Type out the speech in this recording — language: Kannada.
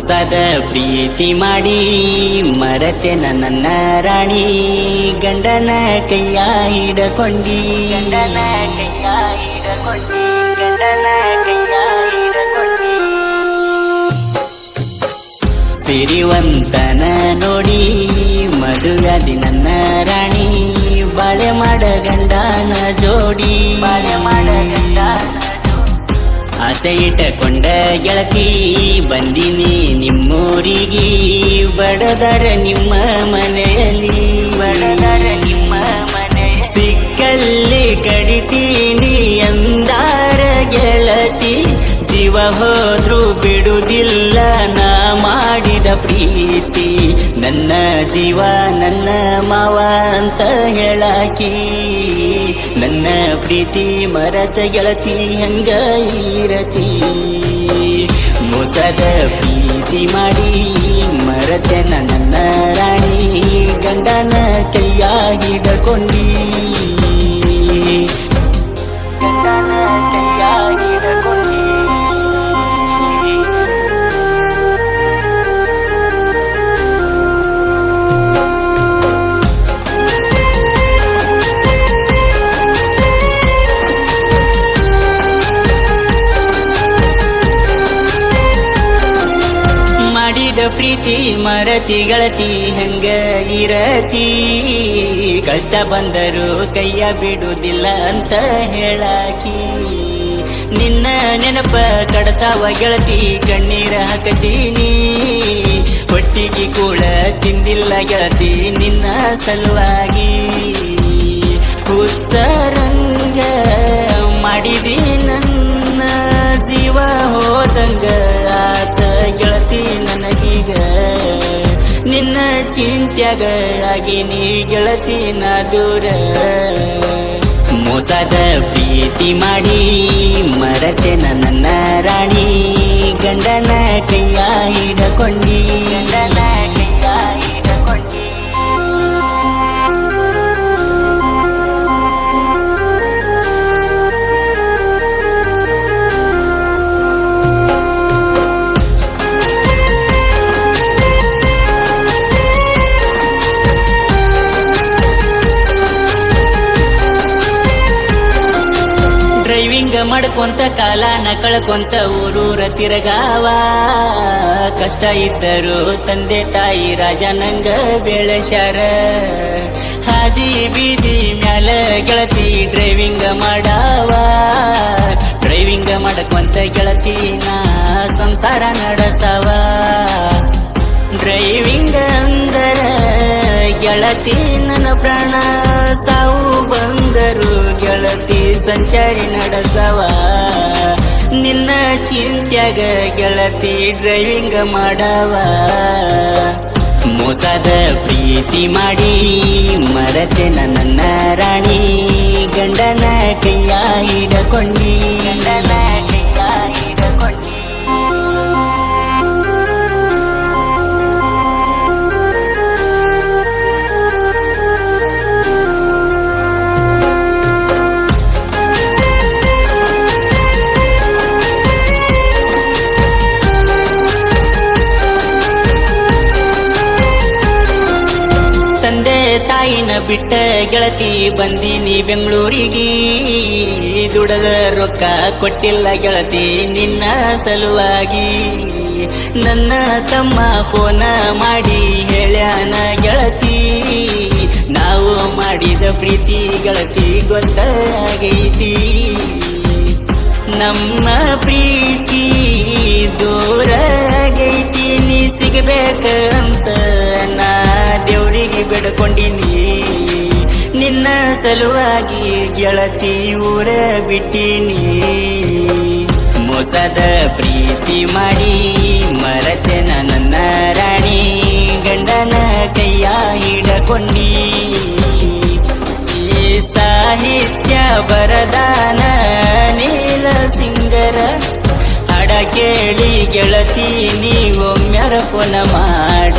ಮೋಸದ ಪ್ರೀತಿ ಮಾಡಿ ಮರತೆನ ನನ್ನ ರಾಣಿ ಗಂಡನ ಕೈಯ ಹಿಡಕೊಂಡಿ ಗಂಡನ ಕೈಯ ಹಿಡಕೊಂಡಿ ಗಂಡನ ಕೈಯ ಹಿಡಕೊಂಡಿ ಸಿರಿವಂತನ ನೋಡಿ ಮದುವೆಯಾದಿ ನನ್ನ ರಾಣಿ ಬಾಳೆ ಮಾಡ ಗಂಡನ ಜೋಡಿ ಬಾಳೆ ಮಾಡ ಗಂಡನ ಆಸೆ ಇಟ್ಟಕೊಂಡ ಗೆಳತಿ ಬಂದಿನಿ ನಿಮ್ಮೂರಿಗೆ ಬಡದರ ನಿಮ್ಮ ಮನೆಯಲ್ಲಿ ಬಡದರ ನಿಮ್ಮ ಮನೆ ಸಿಕ್ಕಲ್ಲಿ ಕಡಿತೀನಿ ಎಂದಾರ ಗೆಳತಿ ಜೀವ ಹೋದ್ರು ಬಿಡುವುದಿಲ್ಲ ನಾ ಮಾಡಿದ ಪ್ರೀತಿ ನನ್ನ ಜೀವ ನನ್ನ ಮಾವ ಅಂತ ಹೇಳಾಕಿ ನನ್ನ ಪ್ರೀತಿ ಮರತ ಗೆಳತಿ ಹಂಗ ಇರತಿ ಮೋಸದ ಪ್ರೀತಿ ಮಾಡಿ ಮರತೆನ ನನ್ನ ರಾಣಿ ಗಂಡನ ಕೈಯ ಹಿಡಕೊಂಡಿ ಗಂಡನ ಕೈಯ ಹಿಡಕೊಂಡಿ ಪ್ರೀತಿ ಮರತಿ ಗೆಳತಿ ಹೆಂಗ ಇರತಿ ಕಷ್ಟ ಬಂದರು ಕೈಯ ಬಿಡುವುದಿಲ್ಲ ಅಂತ ಹೇಳಾಕಿ ನಿನ್ನ ನೆನಪ ಕಡತಾವ ಗೆಳತಿ ಕಣ್ಣೀರ ಹಾಕತೀನಿ ಹೊಟ್ಟಿಗೆ ಕೂಡ ತಿಂದಿಲ್ಲ ಗೆಳತಿ ನಿನ್ನ ಸಲುವಾಗಿ ಹುಚ್ಚರಂಗ ಮಾಡಿದಿ ನನ್ನ ಜೀವ ಹೋದಂಗ ಆತ ಗೆಳತಿ ನನಗೀಗ ನಿನ್ನ ಚಿಂತ್ಯಾಗ ಆಗಿನಿ ಗೆಳತಿ ನಾ ದೂರ ಮೋಸದ ಪ್ರೀತಿ ಮಾಡಿ ಮರತೆನ ನನ್ನ ರಾಣಿ ಗಂಡನ ಕೈಯ ಹಿಡಕೊಂಡಿ ಗಂಡನ ಕೈಯ ಹಿಡಕೊಂಡಿ ಡ್ರೈವಿಂಗ್ ಮಾಡ್ಕೊಂತ ಕಾಲಾನ ಕಳ್ಕೊಂತ ಊರೂರ ತಿರಗಾವ ಕಷ್ಟ ಇದ್ದರು ತಂದೆ ತಾಯಿ ರಾಜನಂಗ ಬೆಳೆಸ್ಯಾರ ಹಾದಿ ಬೀದಿ ಮ್ಯಾಲ ಗೆಳತಿ ಡ್ರೈವಿಂಗ್ ಮಾಡಾವ ಡ್ರೈವಿಂಗ್ ಮಾಡ್ಕೊಂತ ಗೆಳತಿ ನಾ ಸಂಸಾರ ನಡೆಸವ ಡ್ರೈವಿಂಗ್ ಅಂದರ ಗೆಳತಿ ನನ್ನ ಪ್ರಾಣ ಸಾವು ಬಂದರು ಗೆಳತಿ ಸಂಚಾರಿ ನಡೆಸವ ನಿನ್ನ ಚಿಂತ್ಯಾಗ ಗೆಳತಿ ಡ್ರೈವಿಂಗ್ ಮಾಡವ ಮೋಸದ ಪ್ರೀತಿ ಮಾಡಿ ಮರತೆನ ನನ್ನ ರಾಣಿ ಗಂಡನ ಕೈಯ ಹಿಡಕೊಂಡಿ ಗಂಡನ ಕೈಯ ಹಿಡಕೊಂಡಿ ತಾಯಿನ ಬಿಟ್ಟ ಗೆಳತಿ ಬಂದಿನಿ ಬೆಂಗಳೂರಿಗೆ ದುಡದ ರೊಕ್ಕ ಕೊಟ್ಟಿಲ್ಲ ಗೆಳತಿ ನಿನ್ನ ಸಲುವಾಗಿ ನನ್ನ ತಮ್ಮ ಫೋನ ಮಾಡಿ ಹೇಳ್ಯಾನ ಗೆಳತಿ ನಾವು ಮಾಡಿದ ಪ್ರೀತಿ ಗೆಳತಿ ಗೊತ್ತಾಗೈತಿ ನಮ್ಮ ಪ್ರೀತಿ ದೂರ ಆಗೈತಿ ನೀ ಸಿಗಬೇಕಂತ ನಾ ದೇವರಿಗೆ ಬೇಡ್ಕೊಂಡಿನಿ ನಿನ್ನ ಸಲುವಾಗಿ ಗೆಳತಿ ಊರ ಬಿಟ್ಟಿನಿ ಮೋಸದ ಪ್ರೀತಿ ಮಾಡಿ ಮರತೆನ ನನ್ನ ರಾಣಿ ಗಂಡನ ಕೈಯ ಹಿಡಕೊಂಡಿ ಸಾಹಿತ್ಯ ಬರದಾನ ನೀಲ ಸಿಂಗರ ಹಾಡ ಕೇಳಿ ಗೆಳತಿ ನೀ ಒಮ್ಮೆರ ಫೋನ ಮಾಡ